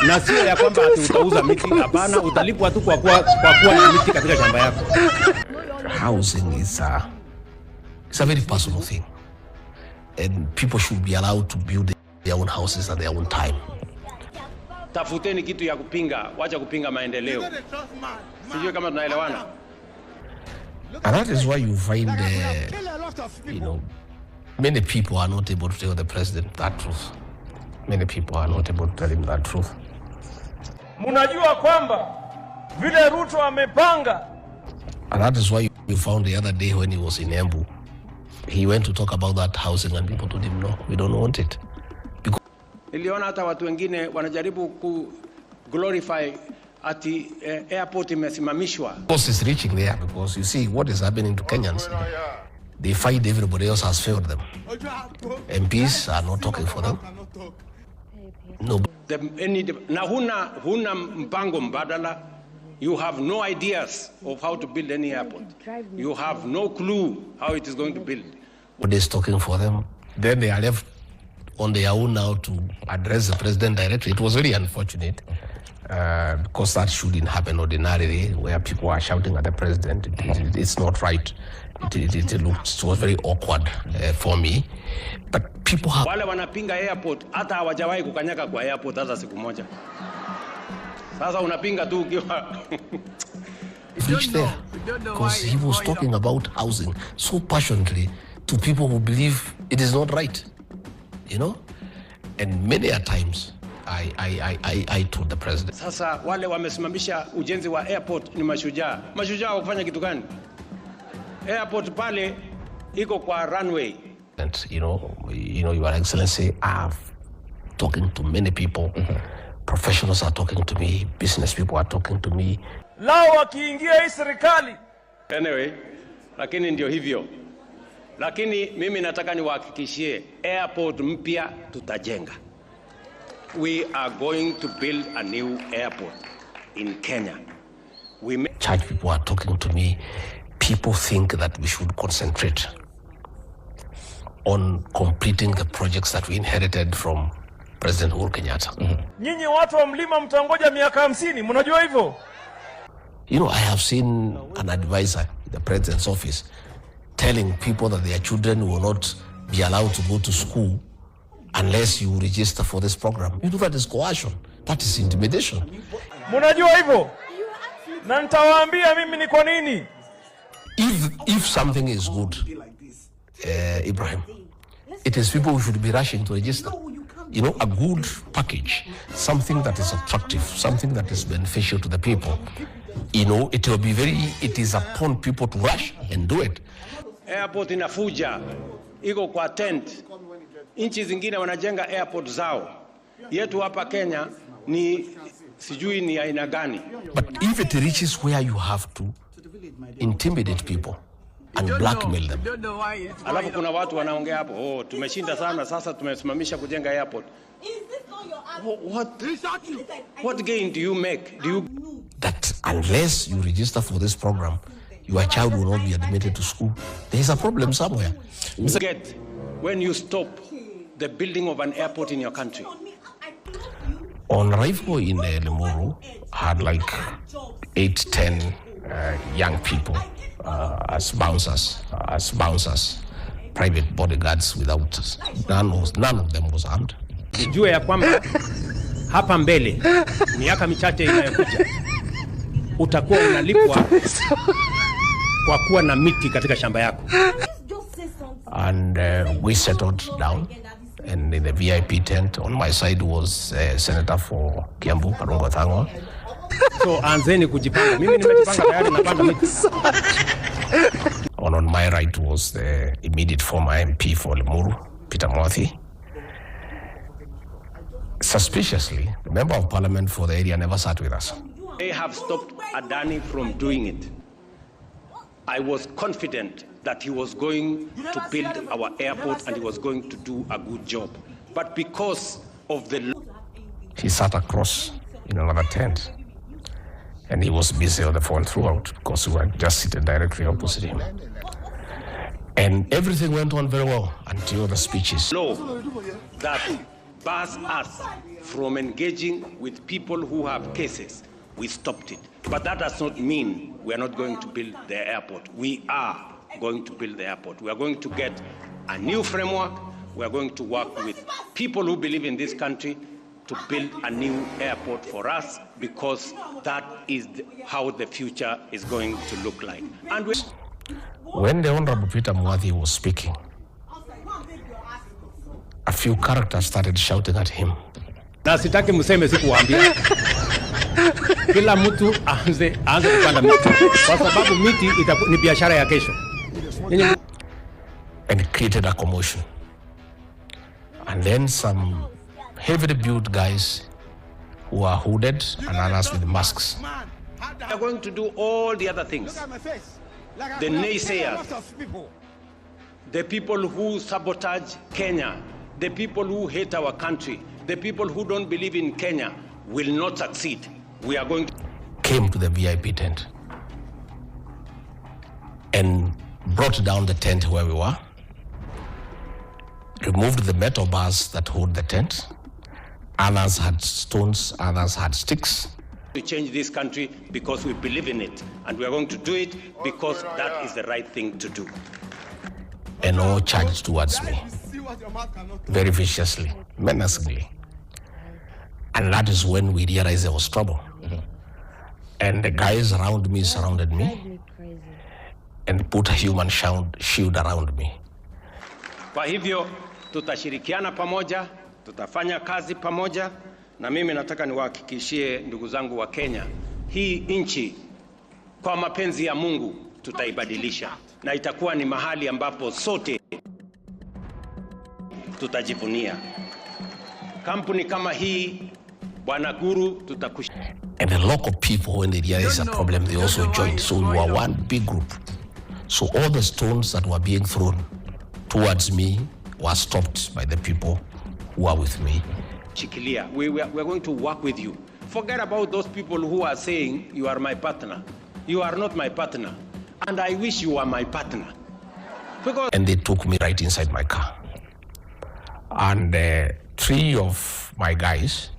Na sio ya kwamba utauza miti, hapana, utalipwa tu kwa kuwa na miti katika shamba yako. Housing is a very personal thing, and people should be allowed to build their own houses at their own time. Tafuteni kitu ya kupinga, wacha kupinga maendeleo. Sijui kama tunaelewana. And that is why you find, many people are not able to tell the president that truth. Many people are not able to tell him that truth. Munajua kwamba vile Ruto amepanga. And that is why you found the other day when he was in Kiambu, he went to talk about that housing and people told him, no, we don't want it. Niliona hata watu wengine wanajaribu ku glorify ati airport imesimamishwa. Cost is reaching there because you see what is happening to Kenyans. They find everybody else has failed them. MPs are not talking for them. No. Na huna mpango mbadala. You have no ideas of how to build any airport. You have no clue how it is going to build. What is talking for them? Then they are left on their own now to address the president directly. It was very unfortunate because that shouldn't happen ordinarily, where people are shouting at the president. It's not right. It was very awkward for me. But people have... Wale wanapinga airport, hata hawajawahi kukanyaga kwa airport hata siku moja. Sasa unapinga tu ukiwa... reached there because he was talking about housing so passionately to people who believe it is not right. And many a times I told the president. Sasa wale wamesimamisha ujenzi wa airport ni mashujaa. Mashujaa wakufanya kitu gani? Airport pale iko kwa runway. And Your Excellency, I've talking to many people. Professionals are talking to me. Business people are talking to me. Lao wakiingia hii serikali. Anyway, lakini ndio hivyo. Lakini mimi nataka niwahakikishie airport mpya tutajenga. We are going to build a new airport in Kenya. Church people are talking to me. People think that we should concentrate on completing the projects that we inherited from President Uhuru Kenyatta. Nyinyi watu wa mlima mtangoja miaka 50, mnajua hivyo? I have seen an advisor in the president's office telling people that their children will not be allowed to go to school unless you register for this program. That is coercion. That is intimidation. Mnajua hivyo? Na nitawaambia mimi ni kwa nini. If something is good, Ibrahim, it is people who should be rushing to register. A good package, something that is attractive, something that is beneficial to the people. It is upon people to rush and do it. Airport inafuja, iko kwa tent. Nchi zingine wanajenga airport zao. Yetu hapa Kenya ni sijui ni aina gani. But if it reaches where you have to intimidate people and blackmail them. Alafu kuna watu wanaongea hapo, tumeshinda sana, sasa tumesimamisha kujenga airport. What gain do you make? That unless you register for this program, your child will not be admitted to school. There is a problem somewhere. Get when you stop the building of an airport in your country. On arrival in Limuru, had like 8-10 young people as bouncers, private bodyguards without none of them was armed. Jua ya kwamba hapa mbele miaka michache inayokuja utakuwa unalipwa kwa kuwa na miti katika shamba yako. And we settled down, and in the VIP tent on my side was Senator for Kiambu County. So anzeni kujipanga. Mimi nimejipanga tayari napanda miti. On my right was the immediate former MP for Limuru, Peter Mwathi. Suspiciously, the member of parliament for the area never sat with us. They have stopped Adani from doing it. I was confident that he was going to build our airport and he was going to do a good job. But because of the... He sat across in another tent. And he was busy on the phone throughout because we were just sitting directly opposite him. And everything went on very well until the speeches. Law that bars us from engaging with people who have cases, we stopped it. But that does not mean we are not going to build the airport. We are going to build the airport. We are going to get a new framework. We are going to work with people who believe in this country to build a new airport for us, because that is how the future is going to look like. And when the Honorable Peter Mwadhi was speaking, a few characters started shouting at him. Na sitaki mseme sikuambia. Kila mtu aanze kupanda miti, kwa sababu miti ni biashara ya kesho. And it created a commotion. And then some heavily built guys who are hooded and others with masks. They are going to do all the other things. The naysayers, the people who sabotage Kenya, the people who hate our country, the people who don't believe in Kenya will not succeed. We are going to... Came to the VIP tent and brought down the tent where we were, removed the metal bars that hold the tent. Others had stones, others had sticks. We change this country because we believe in it, and we are going to do it because that is the right thing to do. And all charged towards me, very viciously, menacingly. And that is when we realized there was trouble. And the guys around me surrounded me and put a human shield around me. Kwa hivyo tutashirikiana pamoja, tutafanya kazi pamoja, na mimi nataka niwahakikishie ndugu zangu wa Kenya, hii nchi kwa mapenzi ya Mungu tutaibadilisha, na itakuwa ni mahali ambapo sote tutajivunia. Kampuni kama hii, Bwana Guru, tutakushukuru. And the local people, when they realized a problem, they also joined. So we were one big group. So all the stones that were being thrown towards me were stopped by the people who are with me. Chikilia, we're going to work with you. Forget about those people who are saying you are my partner. You are not my partner. And I wish you were my partner. And they took me right inside my car. And 3 of my guys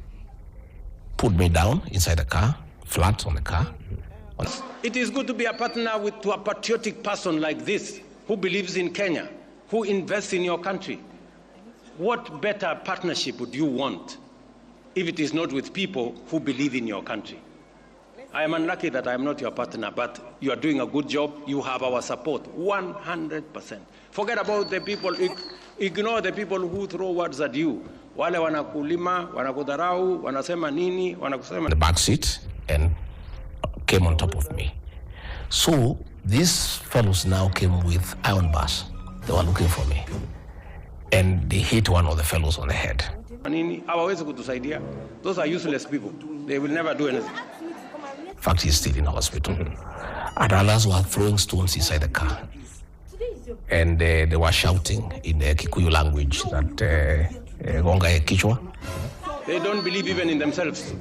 put me down inside the car, flat on the car. It is good to be a partner to a patriotic person like this, who believes in Kenya, who invests in your country. What better partnership would you want if it is not with people who believe in your country? I am unlucky that I am not your partner, but you are doing a good job. You have our support, 100%. Forget about the people, ignore the people who throw words at you. Wale wanakulima, wanakudharau, wanasema nini, wanakusema... The back seat and came on top of me. So these fellows now came with iron bars. They were looking for me. And they hit one of the fellows on the head. Those are useless people. They will never do anything. In fact, he's still in the hospital. And others were throwing stones inside the car. And they were shouting in the Kikuyu language that Gonga Kichwa. They don't believe even in themselves.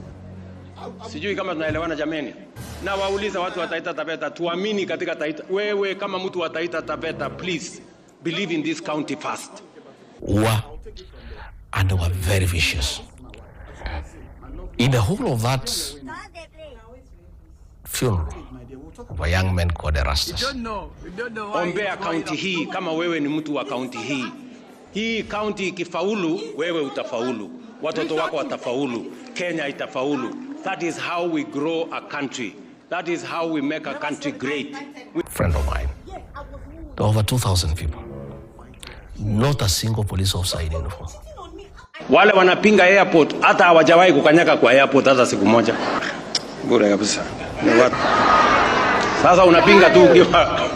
Sijui kama tunaelewana jameni. Na wauliza watu wa Taita Taveta, tuamini katika Taita. Wewe kama mtu wa Taita Taveta, please believe in this county first. And they were very vicious. In the whole of that funeral of a young man called Erastus. Ombea county hii kama wewe ni mtu wa county hii. Hii county ikifaulu, wewe utafaulu. Watoto wako watafaulu. Kenya itafaulu. That is how we grow a country. That is how we make a country great. Friend of mine. There were over 2,000 people. Not a single police officer in uniform. Wale wanapinga airport hata hawajawahi kukanyaga kwa airport hata siku moja. Bure kabisa. Sasa unapinga tu ukiwa